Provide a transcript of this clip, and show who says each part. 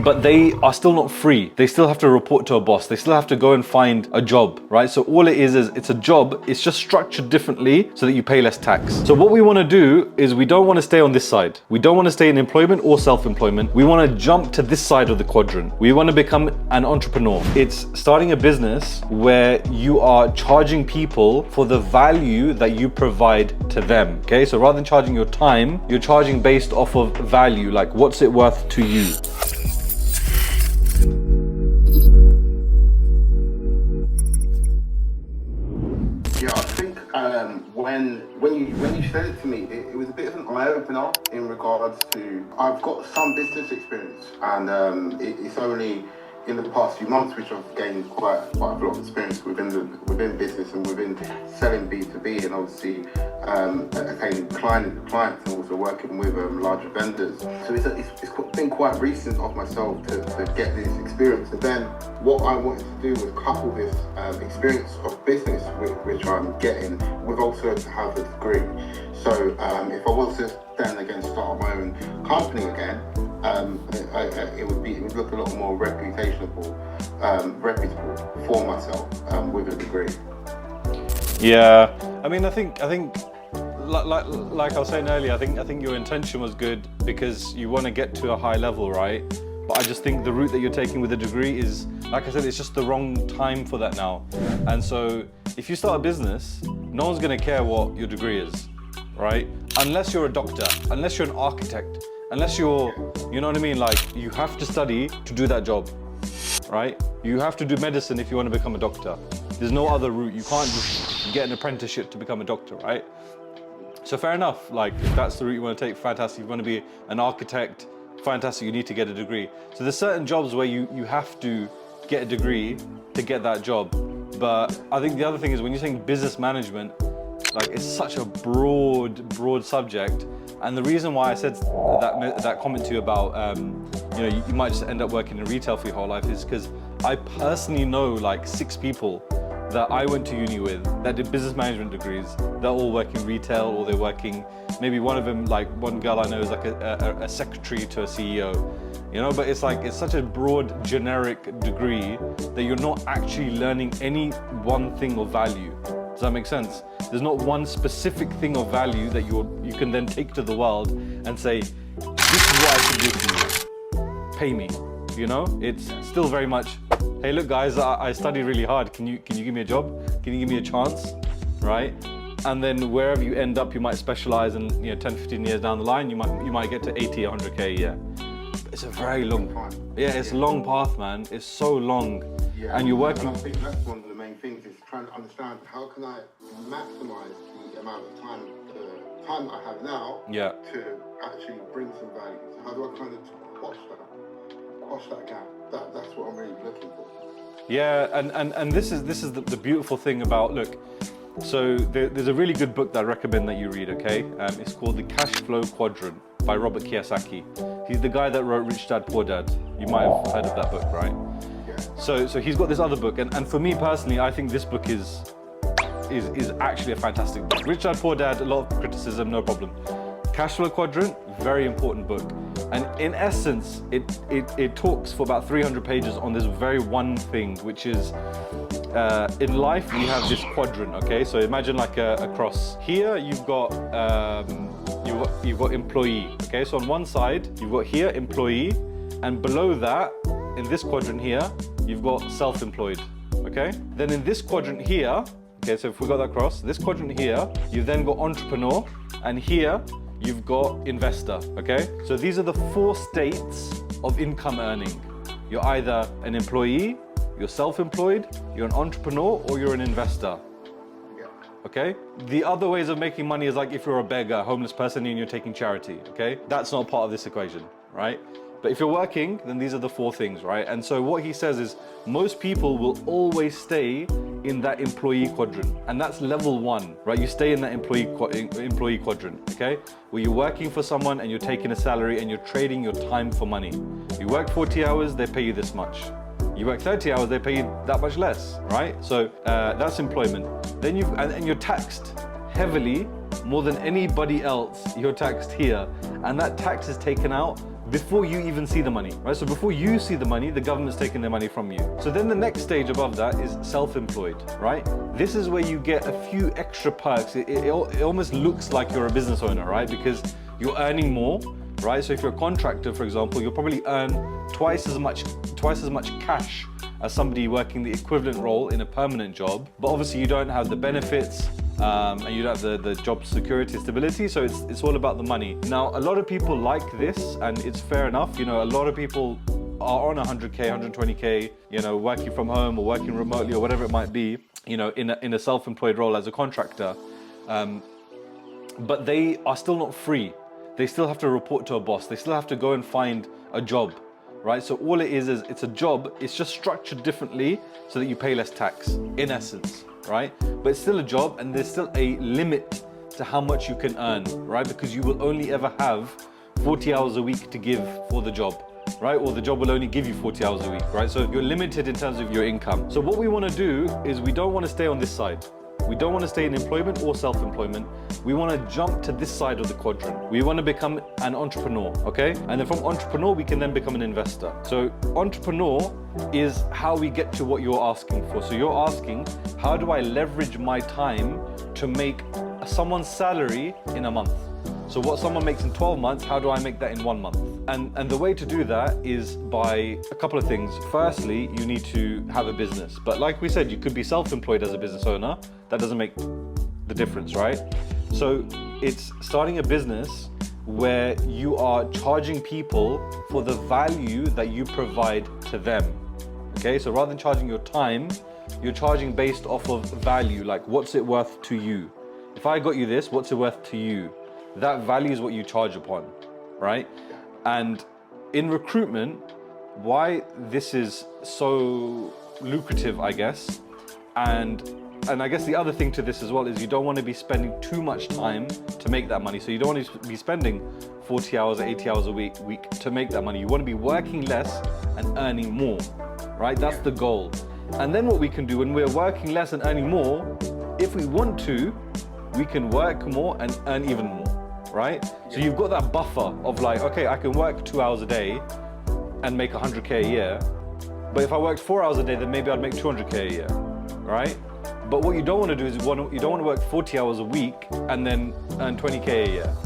Speaker 1: but they are still not free. They still have to report to a boss. They still have to go and find a job, right? So all it is it's a job. It's just structured differently so that you pay less tax. So what we want to do is we don't want to stay on this side. We don't want to stay in employment or self-employment. We want to jump to this side of the quadrant. We want to become an entrepreneur. It's starting a business where you are charging people for the value that you provide to them. Okay, so rather than charging your time, you're charging based off of value, like what's it worth to you.
Speaker 2: Yeah, I think when you said it to me, it was a bit of an eye-opener in regards to, I've got some business experience, and it's only in the past few months which I've gained quite a lot of experience within business and within selling B2B, and obviously attaining clients and also working with larger vendors. So it's been quite recent of myself to get this experience. And then what I wanted to do was couple this experience of business which I'm getting with also to have a degree. So if I was to then again start my own company again, it would look a lot more reputable for myself with a degree.
Speaker 1: Yeah, I mean, I think like I was saying earlier, I think your intention was good because you want to get to a high level, right? But I just think the route that you're taking with a degree is, like I said, it's just the wrong time for that now. And so if you start a business, no one's going to care what your degree is, right? Unless you're a doctor, unless you're an architect, unless you're, you know what I mean? Like, you have to study to do that job, right? You have to do medicine if you want to become a doctor. There's no other route. You can't just get an apprenticeship to become a doctor, right? So fair enough, like if that's the route you want to take, fantastic. If you want to be an architect, fantastic, you need to get a degree. So there's certain jobs where you have to get a degree to get that job. But I think the other thing is when you're saying business management, like it's such a broad subject. And the reason why I said that comment to you about, you might just end up working in retail for your whole life is because I personally know like 6 people that I went to uni with that did business management degrees. They're all working retail, or they're working, maybe one of them, like one girl I know is like a secretary to a CEO, but it's like, it's such a broad generic degree that you're not actually learning any one thing of value. Does that make sense? There's not one specific thing of value that you can then take to the world and say, this is what I can do for you. Pay me. It's still very much, hey, look guys, I studied really hard. Can you give me a job? Can you give me a chance? Right? And then wherever you end up, you might specialize and 10, 15 years down the line, you might get to 80, 100K a year. It's a very long, it's a long path, man. It's so long.
Speaker 2: Yeah,
Speaker 1: and you're working.
Speaker 2: And I think that's one of the main things is trying to understand how can I maximize the amount of time I have now to actually bring some value. So how do I kind of quash that gap? That's what I'm really looking for.
Speaker 1: Yeah, and this is the beautiful thing about, look, so there's a really good book that I recommend that you read, okay? It's called The Cashflow Quadrant by Robert Kiyosaki. He's the guy that wrote Rich Dad, Poor Dad. You might have heard of that book, right?
Speaker 2: Yeah.
Speaker 1: So he's got this other book, and for me personally, I think this book is actually a fantastic book. Rich Dad, Poor Dad, a lot of criticism, no problem. Cashflow Quadrant, very important book. And in essence, it talks for about 300 pages on this very one thing, which is, in life, we have this quadrant, okay? So imagine like a cross. Here, you've got employee, okay? So on one side, you've got here, employee, and below that, in this quadrant here, you've got self-employed, okay? Then in this quadrant here, okay, so if we got that cross, this quadrant here, you've then got entrepreneur, and here, you've got investor, okay? So these are the 4 states of income earning. You're either an employee, you're self-employed, you're an entrepreneur, or you're an investor, okay? The other ways of making money is like if you're a beggar, a homeless person, and you're taking charity, okay? That's not part of this equation, right? But if you're working, then these are the 4 things, right? And so what he says is most people will always stay in that employee quadrant. And that's level 1, right? You stay in that employee quadrant, okay? Where you're working for someone and you're taking a salary and you're trading your time for money. You work 40 hours, they pay you this much. You work 30 hours, they pay you that much less, right? So that's employment. Then and you're taxed heavily, more than anybody else, you're taxed here. And that tax is taken out before you even see the money, right? So before you see the money, the government's taking the money from you. So then the next stage above that is self-employed, right? This is where you get a few extra perks. It almost looks like you're a business owner, right? Because you're earning more, right? So if you're a contractor, for example, you'll probably earn twice as much cash as somebody working the equivalent role in a permanent job. But obviously you don't have the benefits, and you don't have the job security, stability, so it's all about the money. Now, a lot of people like this, and it's fair enough. You know, a lot of people are on 100K, 120K, you know, working from home or working remotely or whatever it might be, you know, in a self-employed role as a contractor, but they are still not free. They still have to report to a boss. They still have to go and find a job, right? So all it is it's a job. It's just structured differently so that you pay less tax, in essence, right? But it's still a job, and there's still a limit to how much you can earn, right? Because you will only ever have 40 hours a week to give for the job, right? Or the job will only give you 40 hours a week, right? So you're limited in terms of your income. So what we want to do is we don't want to stay on this side. We don't want to stay in employment or self-employment. We want to jump to this side of the quadrant. We want to become an entrepreneur, okay? And then from entrepreneur, we can then become an investor. So entrepreneur is how we get to what you're asking for. So you're asking, how do I leverage my time to make someone's salary in a month? So what someone makes in 12 months, how do I make that in 1 month? And the way to do that is by a couple of things. Firstly, you need to have a business. But like we said, you could be self-employed as a business owner. That doesn't make the difference, right? So it's starting a business where you are charging people for the value that you provide to them. Okay, so rather than charging your time, you're charging based off of value, like what's it worth to you? If I got you this, what's it worth to you? That value is what you charge upon, right? And in recruitment, why this is so lucrative, I guess, and I guess the other thing to this as well is you don't want to be spending too much time to make that money. So you don't want to be spending 40 hours or 80 hours a week to make that money. You want to be working less and earning more, right? That's the goal. And then what we can do when we're working less and earning more, if we want to, we can work more and earn even more, right? So you've got that buffer of like, okay, I can work 2 hours a day and make 100K a year. But if I worked 4 hours a day, then maybe I'd make 200K a year, right? But what you don't want to do is you don't want to work 40 hours a week and then earn 20K a year.